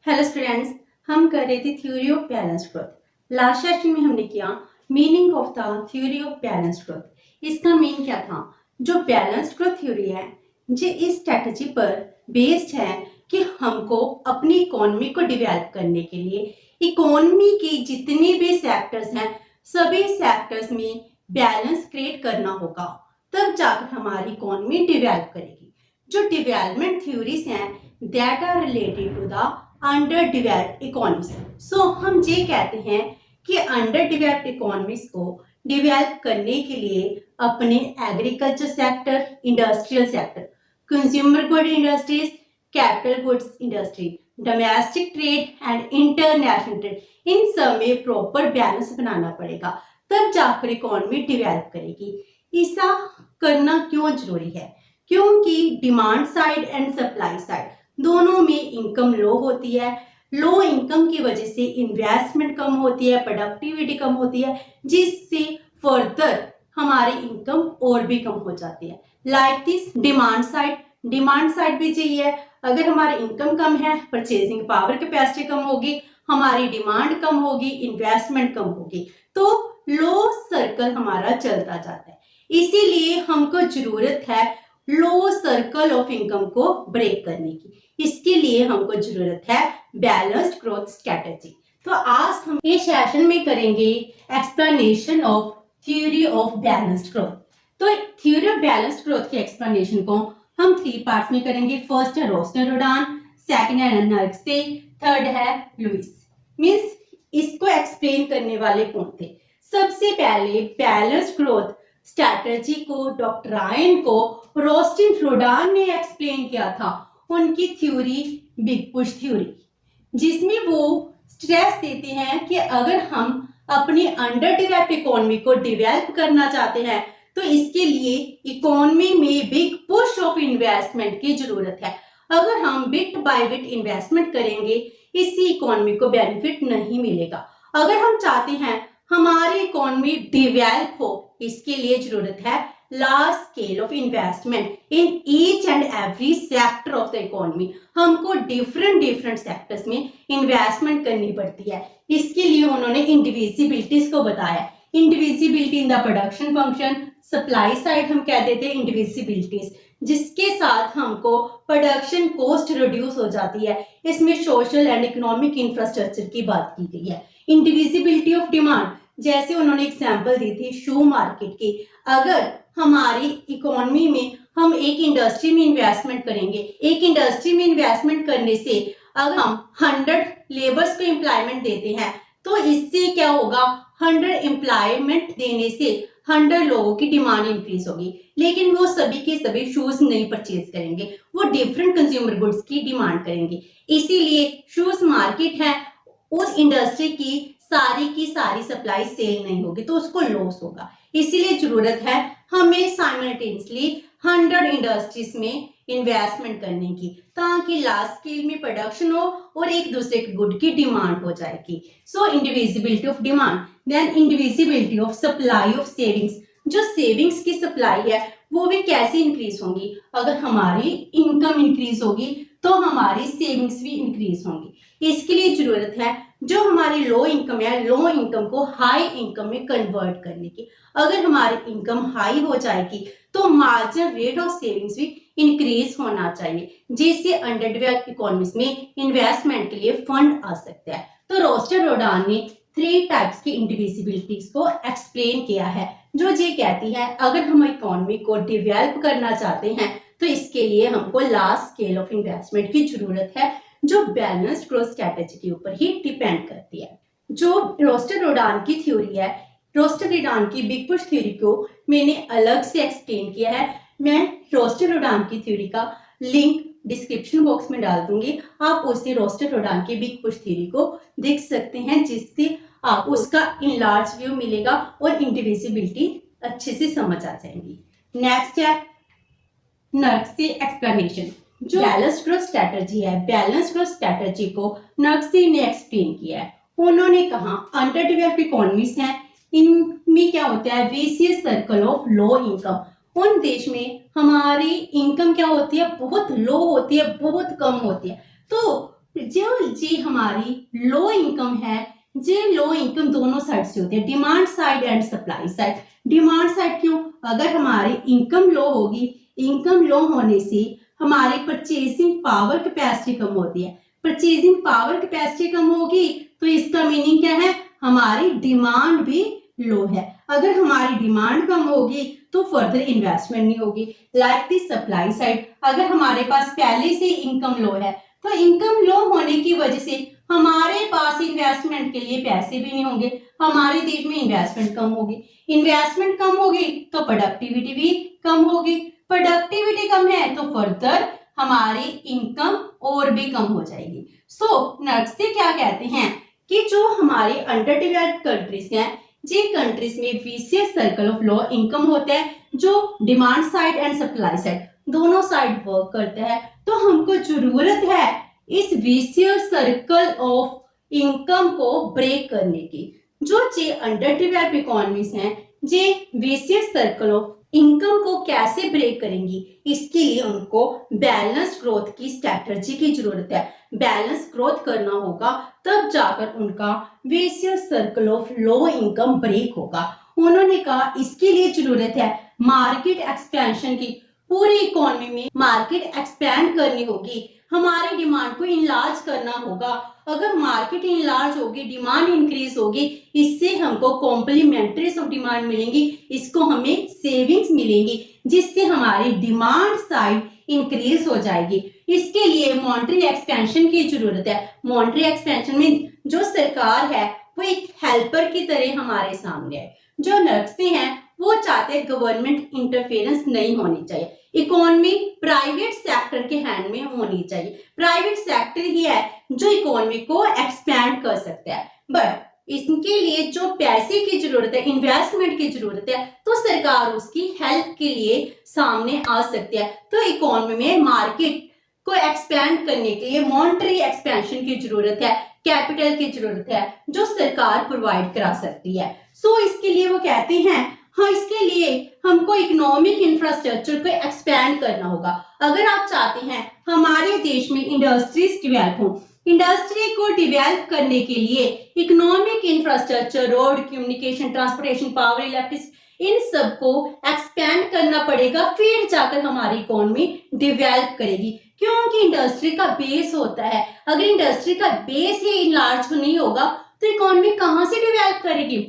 Hello students, हम कर रहे थे theory of balance growth. Last session में हमने किया meaning of the theory of balance growth. इसका मीन क्या था? जो बैलेंस ग्रोथ थ्योरी है ये इस स्ट्रेटजी पर बेस्ड है कि हमको अपनी इकोनॉमी को डेवलप करने के लिए इकोनॉमी के जितने भी सेक्टर्स हैं सभी सेक्टर्स में बैलेंस क्रिएट करना होगा, तब जाकर हमारी इकोनॉमी डेवलप करेगी। जो डेवलपमेंट थ्योरीज हैं that are related to the under developed economies. So हम ये कहते हैं कि अंडर डेवलप्ड इकोनॉमीज को डेवलप करने के लिए अपने agriculture sector, industrial sector, consumer good industries, capital goods industry, domestic trade and international trade, इन सब में प्रॉपर बैलेंस बनाना पड़ेगा, तब जाकर इकोनॉमी डेवलप करेगी। ऐसा करना क्यों जरूरी है? क्योंकि demand side and supply side दोनों में इनकम लो होती है। लो इनकम की वजह से इन्वेस्टमेंट कम होती है, प्रोडक्टिविटी कम होती है, जिससे फर्दर हमारी इनकम और भी कम हो जाती है। लाइक दिस डिमांड साइड भी चाहिए। अगर हमारी इनकम कम है, परचेजिंग पावर कैपेसिटी कम होगी, हमारी डिमांड कम होगी, इन्वेस्टमेंट कम होगी, तो लो सर्कल हमारा चलता जाता है। इसीलिए हमको जरूरत है लो सर्कल ऑफ इनकम को ब्रेक करने की। इसके लिए हमको जरूरत है बैलेंस्ड ग्रोथ स्ट्रेटजी। तो आज हम इस सेशन में करेंगे explanation of theory of balanced growth. तो थ्योरी ऑफ बैलेंस्ड ग्रोथ के एक्सप्लेनेशन को हम 3 पार्ट्स में करेंगे। फर्स्ट है रोस्टर-रोडान, सेकंड है नर्गसे, थर्ड है लुईस। मींस इसको एक्सप्लेन करने वाले कौन थे? सबसे पहले बैलेंस्ड ग्रोथ स्ट्रैटेजी को डॉक्ट्राइन को रोस्टर-रोडान ने एक्सप्लेन किया था। उनकी थ्योरी बिग पुश थ्योरी, जिसमें वो स्ट्रेस देते हैं कि अगर हम अपनी अंडर डेवलप्ड इकोनॉमी को डेवलप करना चाहते हैं तो इसके लिए इकोनॉमी में बिग पुश ऑफ इन्वेस्टमेंट की जरूरत है। अगर हम बिट बाय बिट इन्वेस्टमेंट करेंगे इससे इकोनॉमी को बेनिफिट नहीं मिलेगा। अगर हम चाहते हैं हमारी इकोनॉमी डेवलप हो, इसके लिए जरूरत है large scale of investment in each and every sector of the economy. हमको डिफरेंट सेक्टर्स में इन्वेस्टमेंट करनी पड़ती है। इसके लिए उन्होंने इंडिविजिबिलिटीज को बताया। Indivisibility in the production function, supply side हम कह देते हैं इंडिविजिबिलिटीज, जिसके साथ हमको प्रोडक्शन कॉस्ट रिड्यूस हो जाती है। इसमें सोशल एंड इकोनॉमिक इंफ्रास्ट्रक्चर की बात की गई है। इंडिविजिबिलिटी ऑफ डिमांड, जैसे उन्होंने एग्जांपल दी थी शू मार्केट की। अगर हमारी इकोनॉमी में हम एक इंडस्ट्री में इन्वेस्टमेंट करेंगे, एक इंडस्ट्री में इन्वेस्टमेंट करने से अगर हम 100 लेबर्स को एम्प्लॉयमेंट देते हैं तो इससे क्या होगा? 100 एम्प्लॉयमेंट देने से 100 लोगों की डिमांड इंक्रीज होगी, लेकिन वो सभी के सभी शूज नहीं परचेज करेंगे, वो डिफरेंट कंज्यूमर गुड्स की डिमांड करेंगे। इसीलिए शूज मार्केट है, उस इंडस्ट्री की सारी सप्लाई सेल नहीं होगी तो उसको लॉस होगा। इसीलिए जरूरत है हमें साइमल्टेनियसली 100 इंडस्ट्रीज में इन्वेस्टमेंट करने की, ताकि लार्ज स्केल में प्रोडक्शन हो और एक दूसरे के गुड की डिमांड हो जाएगी। So indivisibility of demand, then indivisibility of supply of savings. जो सेविंग्स की सप्लाई है वो भी कैसे इंक्रीज होंगी? अगर हमारी इनकम इंक्रीज होगी तो हमारी सेविंग्स भी इंक्रीज होंगी। इसके लिए जरूरत है जो हमारी लो इनकम है, लो इनकम को हाई इनकम में कन्वर्ट करने की। अगर हमारी इनकम हाई हो जाएगी तो मार्जिनल रेट ऑफ सेविंग्स भी इंक्रीज होना चाहिए, जिससे अंडर डेवलप्ड इकोनॉमीज में इन्वेस्टमेंट के लिए फंड आ सकता है। तो रोस्टर-रोडान ने 3 टाइप्स की इंडिविजिबिलिटीज को एक्सप्लेन किया है, जो ये कहती है अगर हम इकोनॉमी को डेवलप करना चाहते हैं तो इसके लिए हमको लार्ज स्केल ऑफ इन्वेस्टमेंट की जरूरत है, जो बैलेंस्ड ग्रोथ स्ट्रेटजी के ऊपर ही डिपेंड करती है। जो रोस्टर-रोडान की थ्योरी है, रोस्टर-रोडान की बिग पुश थ्योरी को मैंने अलग से एक्सप्लेन किया है। मैं रोस्टर-रोडान की थ्योरी का लिंक डिस्क्रिप्शन बॉक्स में डाल दूंगी, आप उससे रोस्टर-रोडान की बिग पुश थ्योरी को देख सकते हैं, जिससे आप उसका इनलार्ज व्यू मिलेगा और इंडिविजिबिलिटी अच्छे से समझ आ जाएंगी। नेक्स्ट है नर्गसे एक्सप्लेनेशन। जो बैलेंस्ड ग्रोथ स्ट्रेटजी है, बैलेंस्ड ग्रोथ स्ट्रेटजी को नर्गसे ने एक्सप्लेन किया है। उन्होंने कहा अंडर डेवलप्ड इकोनॉमीज हैं, इनमें क्या होता है? Vicious circle of low income. उन देश में हमारी इनकम क्या होती है? बहुत लो होती है, बहुत कम होती है। तो जो जी हमारी लो इनकम है, जे लो इनकम दोनों साइड से होती है, demand side and supply side. Demand side क्यों? अगर हमारी इनकम लो होगी, इनकम लो होने से हमारी परचेसिंग पावर कैपेसिटी कम होती है, परचेसिंग पावर कैपेसिटी कम होगी तो इसका मीनिंग क्या है? हमारी डिमांड भी लो है। अगर हमारी डिमांड कम होगी तो फर्दर इन्वेस्टमेंट नहीं होगी। लाइक दी सप्लाई साइड, अगर हमारे पास पहले से इनकम लो है तो इनकम लो होने की वजह से हमारे पास इन्वेस्टमेंट के लिए पैसे भी नहीं होंगे, हमारे देश में इन्वेस्टमेंट कम होगी, इन्वेस्टमेंट कम होगी तो प्रोडक्टिविटी भी कम होगी, प्रोडक्टिविटी कम है तो फर्दर हमारी इनकम और भी कम हो जाएगी। सो नेक्स्ट से क्या कहते हैं कि जो हमारे अंडर डेवलप्ड कंट्रीज हैं, जिन कंट्रीज में vicious circle of low income होता है, जो demand side and supply side दोनों साइड वर्क करता है, तो हमको जरूरत है इस विशियस सर्कल ऑफ इनकम को ब्रेक करने की। जो जे अंडर डेवलप्ड इकोनॉमीज हैं, जे विशियस सर्कल ऑफ इनकम को कैसे ब्रेक करेंगी, इसके लिए उनको बैलेंस्ड ग्रोथ की स्ट्रैटेजी की जरूरत है। बैलेंस ग्रोथ करना होगा तब जाकर उनका vicious circle of low income break होगा। उन्होंने कहा इसके लिए जरूरत है मार्केट एक्सपेंशन की, पूरी इकोनॉमी में मार्केट एक्सपैंड करनी होगी, हमारी डिमांड को इनलार्ज करना होगा। अगर मार्केट इनलार्ज होगी, डिमांड इंक्रीज होगी, इससे हमको कॉम्प्लीमेंट्रीज ऑफ डिमांड मिलेंगी, इसको हमें सेविंग्स मिलेंगी, जिससे हमारी डिमांड साइड इंक्रीज हो जाएगी। इसके लिए मॉनेटरी एक्सपेंशन की जरूरत है। मॉनेटरी एक्सपेंशन में जो सरकार है वो एक हेल्पर की तरह हमारे सामने है। जो नक्शे हैं वो चाहते हैं गवर्नमेंट इंटरफेरेंस नहीं होनी चाहिए, इकोनॉमी प्राइवेट सेक्टर के हैंड में होनी चाहिए। प्राइवेट सेक्टर ही है जो इकोनॉमी को एक्सपैंड कर सकता है, बट इसके लिए जो पैसे की जरूरत है, इन्वेस्टमेंट की जरूरत है, तो सरकार उसकी हेल्प के लिए सामने आ सकती है। तो इकोनॉमी में मार्केट को एक्सपैंड करने के लिए मॉनेटरी एक्सपेंशन की जरूरत है, कैपिटल की जरूरत है, जो सरकार प्रोवाइड करा सकती है। सो इसके लिए वो कहते हैं हाँ, इसके लिए हमको इकोनॉमिक इंफ्रास्ट्रक्चर को एक्सपैंड करना होगा। अगर आप चाहते हैं हमारे देश में इंडस्ट्रीज डेवलप हो, इंडस्ट्री को डेवलप करने के लिए economic infrastructure, road, communication, transportation, power, electricity, इन सबको एक्सपैंड करना पड़ेगा, फिर जाकर हमारी इकोनॉमी डेवलप करेगी। क्योंकि इंडस्ट्री का बेस होता है, अगर इंडस्ट्री का बेस ही इनलार्ज नहीं होगा तो इकोनॉमी कहाँ से डेवलप करेगी।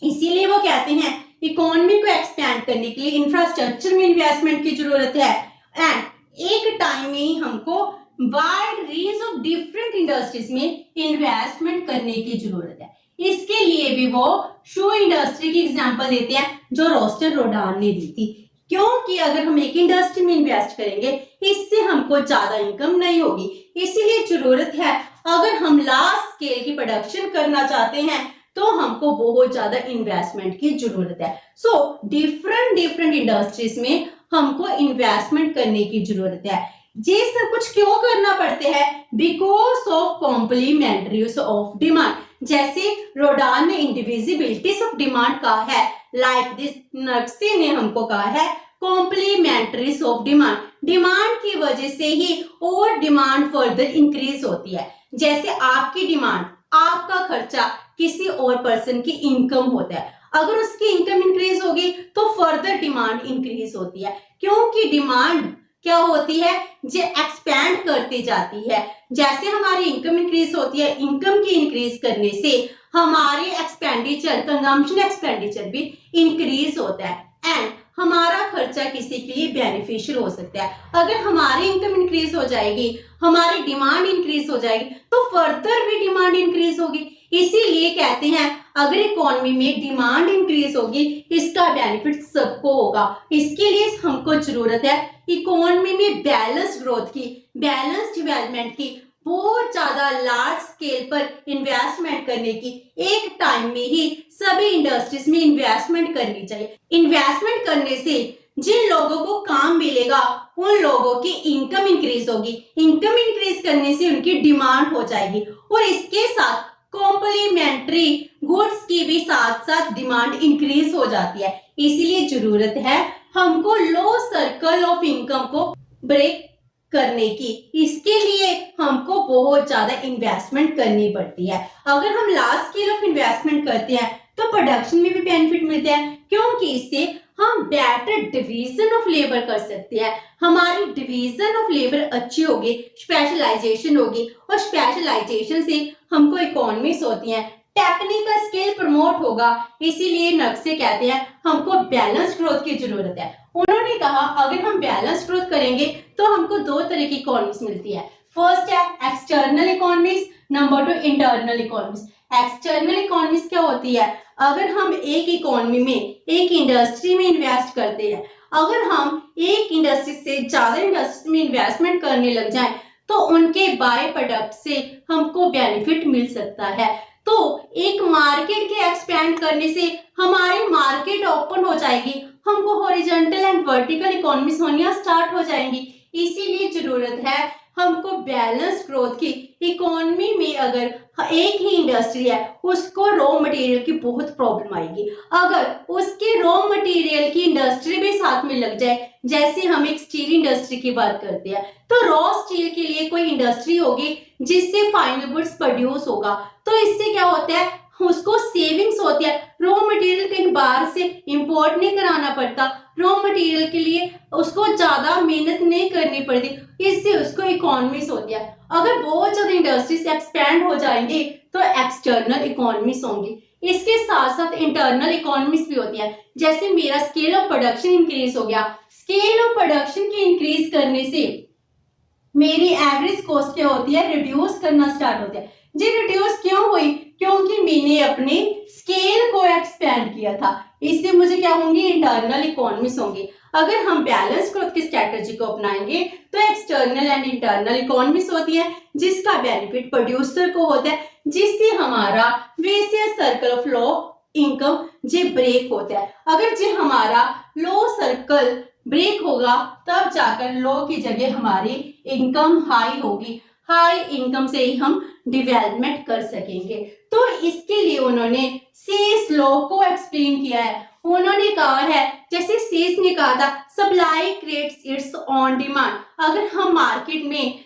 इसीलिए वो कहते हैं इकोनॉमी को एक्सपैंड करने के लिए इंफ्रास्ट्रक्चर में इन्वेस्टमेंट की जरूरत है, एंड एक टाइम में हमको wide range of different industries में इन्वेस्टमेंट करने की जरूरत है। इसके लिए भी वो शू इंडस्ट्री की एग्जांपल देते हैं जो रोस्टर रोडान ने दी थी, क्योंकि अगर हम एक इंडस्ट्री में इन्वेस्ट करेंगे इससे हमको ज्यादा इनकम नहीं होगी। इसीलिए जरूरत है अगर हम लार्ज स्केल की प्रोडक्शन करना चाहते हैं तो हमको बहुत ज्यादा इन्वेस्टमेंट की जरूरत है। सो डिफरेंट इंडस्ट्रीज में हमको इन्वेस्टमेंट करने की जरूरत है। ये सब कुछ क्यों करना पड़ते हैं? Because of complementaries of demand. जैसे रोडान ने इंडिविजिबिलिटीज ऑफ डिमांड कहा है, लाइक दिस नक्शे ने हमको कहा है कॉम्प्लीमेंट्रीज ऑफ डिमांड। डिमांड की वजह से ही और डिमांड फर्दर इंक्रीज होती है। जैसे आपकी डिमांड, आपका खर्चा किसी और पर्सन की इनकम होता है, अगर उसकी इनकम इंक्रीज होगी तो फर्दर डिमांड इंक्रीज होती है, क्योंकि डिमांड क्या होती है, जो एक्सपैंड करती जाती है। जैसे हमारी इनकम इंक्रीज होती है, इनकम की इंक्रीज करने से हमारे एक्सपेंडिचर, कंजम्पशन एक्सपेंडिचर भी इंक्रीज होता है, एंड हमारा खर्चा किसी के लिए बेनिफिशियल हो सकता है। अगर हमारी इनकम इंक्रीज हो जाएगी, हमारी डिमांड इंक्रीज हो जाएगी, तो फर्दर भी डिमांड इंक्रीज होगी। इसीलिए कहते हैं अगर इकोनॉमी में डिमांड इंक्रीज होगी, इसका बेनिफिट सबको होगा। इसके लिए हमको जरूरत है इकोनॉमी में बैलेंस ग्रोथ की, बैलेंस डेवलपमेंट की, बहुत ज्यादा लार्ज स्केल पर इन्वेस्टमेंट करने की। एक टाइम में ही सभी इंडस्ट्रीज में इन्वेस्टमेंट करनी चाहिए। इन्वेस्टमेंट करने से जिन लोगों को काम मिलेगा उन लोगों की इनकम इंक्रीज होगी, इनकम इंक्रीज करने से उनकी डिमांड हो जाएगी, और इसके साथ कॉम्प्लीमेंट्री गुड्स की भी साथ साथ डिमांड इंक्रीज हो जाती है। इसीलिए जरूरत है हमको लो सर्कल ऑफ इनकम को ब्रेक करने की, इसके लिए हमको बहुत ज्यादा इन्वेस्टमेंट करनी पड़ती है। अगर हम लार्ज स्केल ऑफ इन्वेस्टमेंट करते हैं तो प्रोडक्शन में भी बेनिफिट मिलते हैं, क्योंकि इससे हम बेटर डिवीजन ऑफ लेबर कर सकते हैं। हमारी डिवीजन ऑफ लेबर अच्छी होगी, स्पेशलाइजेशन होगी, और स्पेशलाइजेशन से हमको इकोनॉमीज होती हैं, टेक्निकल स्किल प्रमोट होगा। इसीलिए नक्शे कहते हैं हमको बैलेंस ग्रोथ की जरूरत है। उन्होंने कहा अगर हम बैलेंस ग्रोथ करेंगे तो हमको दो तरह की इकोनॉमीज मिलती है। फर्स्ट है external economies, number 2 internal economies. External economies क्या होती है? अगर हम एक इकोनॉमी में, एक इंडस्ट्री में इन्वेस्ट करते हैं, अगर हम एक इंडस्ट्री से ज्यादा इंडस्ट्री में इन्वेस्टमेंट करने लग जाएं तो उनके बाय प्रोडक्ट से हमको बेनिफिट मिल सकता है। तो एक मार्केट के एक्सपेंड करने से हमारी मार्केट ओपन हो जाएगी, हमको हॉरिजॉन्टल एंड वर्टिकल इकोनॉमीज होनी स्टार्ट हो जाएंगी। इसीलिए जरूरत है हमको बैलेंस ग्रोथ की। इकोनॉमी में अगर एक ही इंडस्ट्री है, उसको रॉ मटेरियल की बहुत प्रॉब्लम आएगी। अगर उसके रॉ मटेरियल की इंडस्ट्री भी साथ में लग जाए, जैसे हम एक स्टील इंडस्ट्री की बात करते हैं, तो रॉ स्टील के लिए कोई इंडस्ट्री होगी जिससे फाइनल गुड्स प्रोड्यूस होगा, तो इससे क्या होता है, उसको सेविंग्स होती है। रॉ मटेरियल कहीं बाहर से इंपोर्ट नहीं कराना पड़ता, रॉ मटेरियल के लिए उसको ज्यादा मेहनत नहीं करनी पड़ती, इससे उसको इकोनॉमीज होती है। अगर बहुत ज्यादा इंडस्ट्रीज एक्सपैंड हो जाएंगे तो एक्सटर्नल इकोनॉमीज होंगी। इसके साथ साथ इंटरनल इकोनॉमीज भी होती है। जैसे मेरा स्केल ऑफ प्रोडक्शन इंक्रीज हो गया, स्केल ऑफ प्रोडक्शन की इंक्रीज करने से मेरी एवरेज कॉस्ट क्या होती है, रिड्यूस करना स्टार्ट होती है। जी रिड्यूस क्यों हुई? क्योंकि मैंने अपने स्केल को एक्सपेंड किया था। इससे मुझे क्या होंगी, इंटरनल इकोनॉमीज होंगी। अगर हम बैलेंस ग्रोथ की स्ट्रेटजी को अपनाएंगे तो एक्सटर्नल एंड इंटरनल इकोनॉमीज होती है, जिसका बेनिफिट प्रोड्यूसर को होता है, जिससे हमारा vicious circle of low income जे ब्रेक होता है। अगर जे हमारा लो सर्कल ब्रेक होगा तब जाकर लो की जगह हमारी इनकम हाई होगी, हाई इनकम से ही हम डेवलपमेंट कर सकेंगे। तो इसके लिए उन्होंने सेस लॉ को एक्सप्लेन किया है। उन्होंने कहा है, जैसे सेस ने कहा था, supply creates it's on demand. अगर हम मार्केट में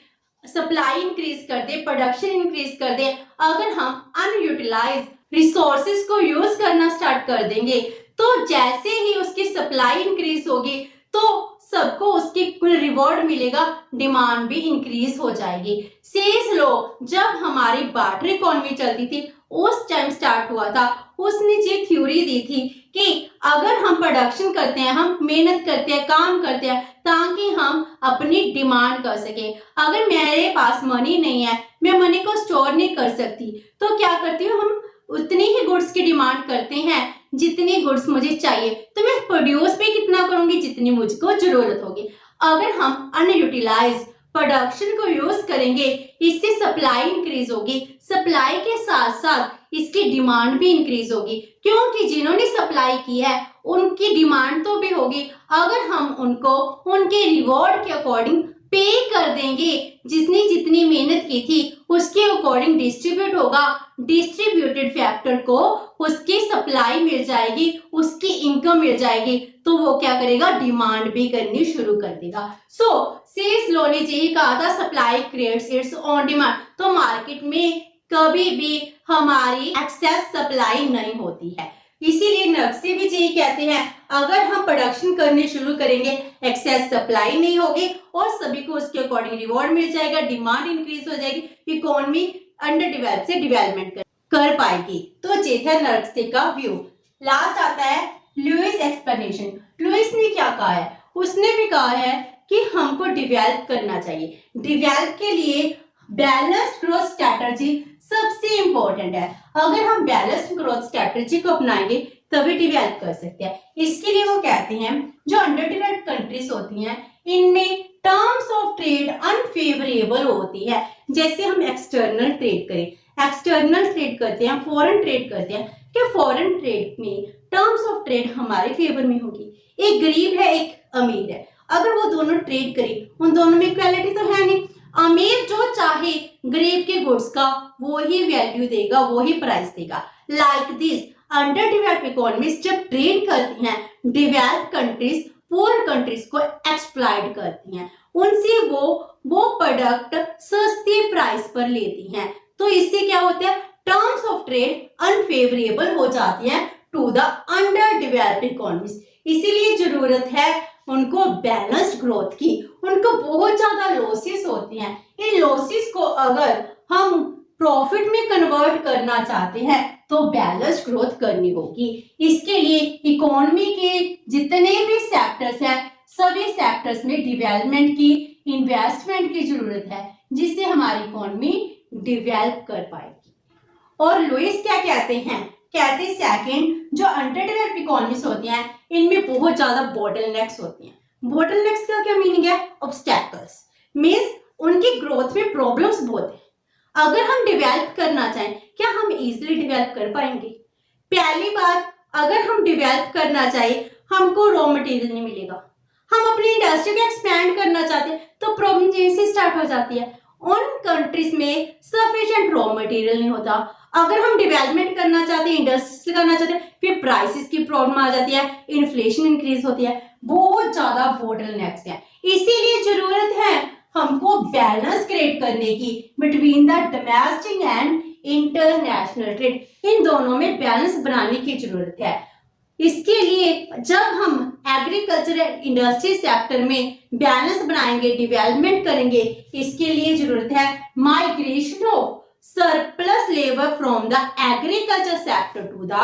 सप्लाई इंक्रीज कर दे, प्रोडक्शन इंक्रीज कर दे, अगर हम अनयूटिलाइज रिसोर्सेज को यूज करना स्टार्ट कर देंगे, तो जैसे ही उसकी सप्लाई इंक्रीज होगी तो सबको उसकी कुल रिवॉर्ड मिलेगा, डिमांड भी इंक्रीज हो जाएगी। सेल्स लॉ जब हमारी बार्टर इकोनॉमी चलती थी उस टाइम स्टार्ट हुआ था। उसने ये थ्योरी दी थी कि अगर हम प्रोडक्शन करते हैं, हम मेहनत करते हैं, काम करते हैं ताकि हम अपनी डिमांड कर सके। अगर मेरे पास मनी नहीं है, मैं मनी को स्टोर नहीं कर सकती, तो क्या करती हूँ, हम उतनी ही गुड्स की डिमांड करते हैं जितनी गुड्स मुझे चाहिए, तो मैं प्रोड्यूस भी कितना करूंगी जितनी मुझको जरूरत होगी। अगर हम अनयूटिलाइज प्रोडक्शन को यूज करेंगे, इससे सप्लाई इंक्रीज होगी, सप्लाई के साथ साथ इसकी डिमांड भी इंक्रीज होगी, क्योंकि जिन्होंने सप्लाई की है उनकी डिमांड तो भी होगी। अगर हम उनको उनके रिवॉर्ड के अकॉर्डिंग पे कर देंगे, जिसने जितनी मेहनत की थी उसके अकॉर्डिंग डिस्ट्रीब्यूट होगा, डिस्ट्रीब्यूटेड फैक्टर को उसकी सप्लाई मिल जाएगी, उसकी इनकम मिल जाएगी, तो वो क्या करेगा, डिमांड भी करनी शुरू कर देगा। सो सेल्स लॉ ने यही कहा था, supply creates it's on demand. तो मार्केट में कभी भी हमारी एक्सेस सप्लाई नहीं होती है। इसीलिए नक्शे भी यही कहते हैं, अगर हम प्रोडक्शन करने शुरू करेंगे, एक्सेस सप्लाई नहीं होगी और सभी को उसके अकॉर्डिंग रिवॉर्ड मिल जाएगा, डिमांड इंक्रीज हो जाएगी, इकोनॉमी अंडर डेवलप से डेवलपमेंट कर पाएगी। तो ये था नक्शे का व्यू। लास्ट आता है लुइस एक्सप्लेनेशन। लुइस ने क्या कहा है? उसने भी कहा है कि हमको डेवलप करना चाहिए। डेवलप के लिए बैलेंस्ड ग्रोथ स्ट्रेटजी सबसे इंपॉर्टेंट है। अगर हम बैलेंस्ड ग्रोथ स्ट्रेटजी को अपनाएंगे तभी डेवलप कर सकते हैं। इसके लिए वो कहते हैं, जो अंडर डेवलप्ड कंट्रीज होती हैं इनमें टर्म्स ऑफ ट्रेड अनफेवरेबल होती है। जैसे हम एक्सटर्नल ट्रेड करें, एक्सटर्नल ट्रेड करते हैं, फॉरेन ट्रेड करते हैं, क्या फॉरेन ट्रेड में टर्म्स ऑफ ट्रेड हमारे फेवर में होगी? एक गरीब है, एक अमीर है, अगर वो दोनों ट्रेड करें, उन दोनों में इक्वालिटी तो है नहीं। अमीर जो चाहे गरीब के गुड्स का वो ही वैल्यू देगा, वो ही प्राइस देगा। Like this under developed economies जब ट्रेड करती हैं, डेवलप्ड कंट्रीज पुअर कंट्रीज को एक्सप्लॉइट करती हैं, उनसे वो प्रोडक्ट सस्ते प्राइस पर लेती हैं। तो इससे क्या होता है, टर्म्स ऑफ ट्रेड अनफेवरेबल हो जाती है to the under developed economies. इसीलिए जरूरत है उनको बैलेंस्ड ग्रोथ की। उनको बहुत ज्यादा लॉसेस होती हैं, इन लॉसेस को अगर हम प्रॉफिट में कन्वर्ट करना चाहते हैं तो बैलेंस्ड ग्रोथ करनी होगी। इसके लिए इकोनॉमी के जितने भी सेक्टर्स हैं, सभी सेक्टर्स में डेवलपमेंट की, इन्वेस्टमेंट की जरूरत है, जिससे हमारी इकोनॉमी डेवलप कर पाएगी। और लुइस क्या कहते हैं, कहते सेकंड, जो अंडर डेवलप्ड इकोनॉमीज होती हैं इनमें बहुत ज्यादा बॉटलनेक्स होती हैं। बॉटलनेक्स का क्या मीनिंग है, ऑब्स्टैकल्स, मींस उनकी ग्रोथ में प्रॉब्लम्स बहुत है। अगर हम डेवलप करना चाहें, क्या हम इजीली डेवलप कर पाएंगे? पहली बात, अगर हम डेवलप करना चाहें, हमको रॉ मटेरियल नहीं मिलेगा। हम अपनी इंडस्ट्री को एक्सपैंड करना चाहते हैं तो प्रॉब्लम यहीं से स्टार्ट हो जाती है। उन कंट्रीज में सफिशिएंट रॉ मटेरियल नहीं होता। अगर हम डेवलपमेंट करना चाहते हैं, इंडस्ट्री करना चाहते हैं, फिर प्राइसेस की प्रॉब्लम आ जाती है, इन्फ्लेशन इंक्रीज होती है, बहुत ज्यादा बॉटलनेक्स है। इसीलिए जरूरत है हमको बैलेंस क्रिएट करने की between the domestic and international trade. इन दोनों में बैलेंस बनाने की जरूरत है। इसके लिए जब हम एग्रीकल्चर एंड इंडस्ट्री सेक्टर में बैलेंस बनाएंगे, डेवलपमेंट करेंगे, इसके लिए जरूरत है migration of surplus labour from the agriculture sector to the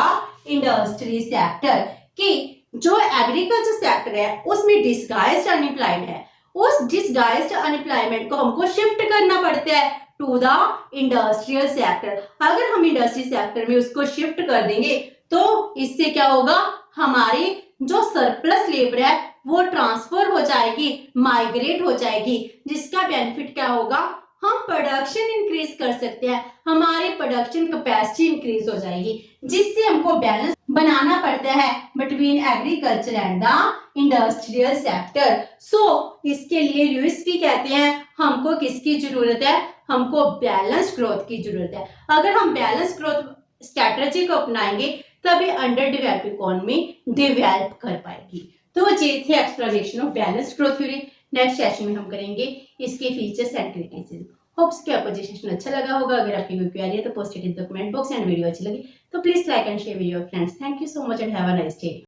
industry sector. कि जो एग्रीकल्चर सेक्टर है उसमें डिसगाइज्ड अनएम्प्लॉयड है, उस डिसगाइज्ड अनएम्प्लॉयमेंट को हमको शिफ्ट करना पड़ता है टू द इंडस्ट्रियल सेक्टर। अगर हम इंडस्ट्री सेक्टर में उसको शिफ्ट कर देंगे तो इससे क्या होगा, हमारी जो सरप्लस लेबर है वो ट्रांसफर हो जाएगी, माइग्रेट हो जाएगी, जिसका बेनिफिट क्या होगा, हम प्रोडक्शन इंक्रीज कर सकते हैं, हमारी प्रोडक्शन कैपेसिटी इंक्रीज हो जाएगी, जिससे हमको बैलेंस बनाना पड़ता है between agriculture and the industrial sector. So इसके लिए लुइस भी कहते हैं हमको किसकी जरूरत है, हमको बैलेंस ग्रोथ की जरूरत है। अगर हम बैलेंस ग्रोथ स्ट्रैटेजी को अपनाएंगे तभी अंडर डेवलप्ड इकोनॉमी डेवलप कर पाएगी। तो ये थे explanation of balance growth theory. Next session में हम करेंगे इसके फीचर्स एंड क्रिटिसिज्म। होप्स कि आपको सेशन अच्छा लगा होगा। अगर आपकी कोई क्वेरी है तो post it in the comment box and video अच्छी लगी तो please like and share with your friends. Thank you so much and have a nice day.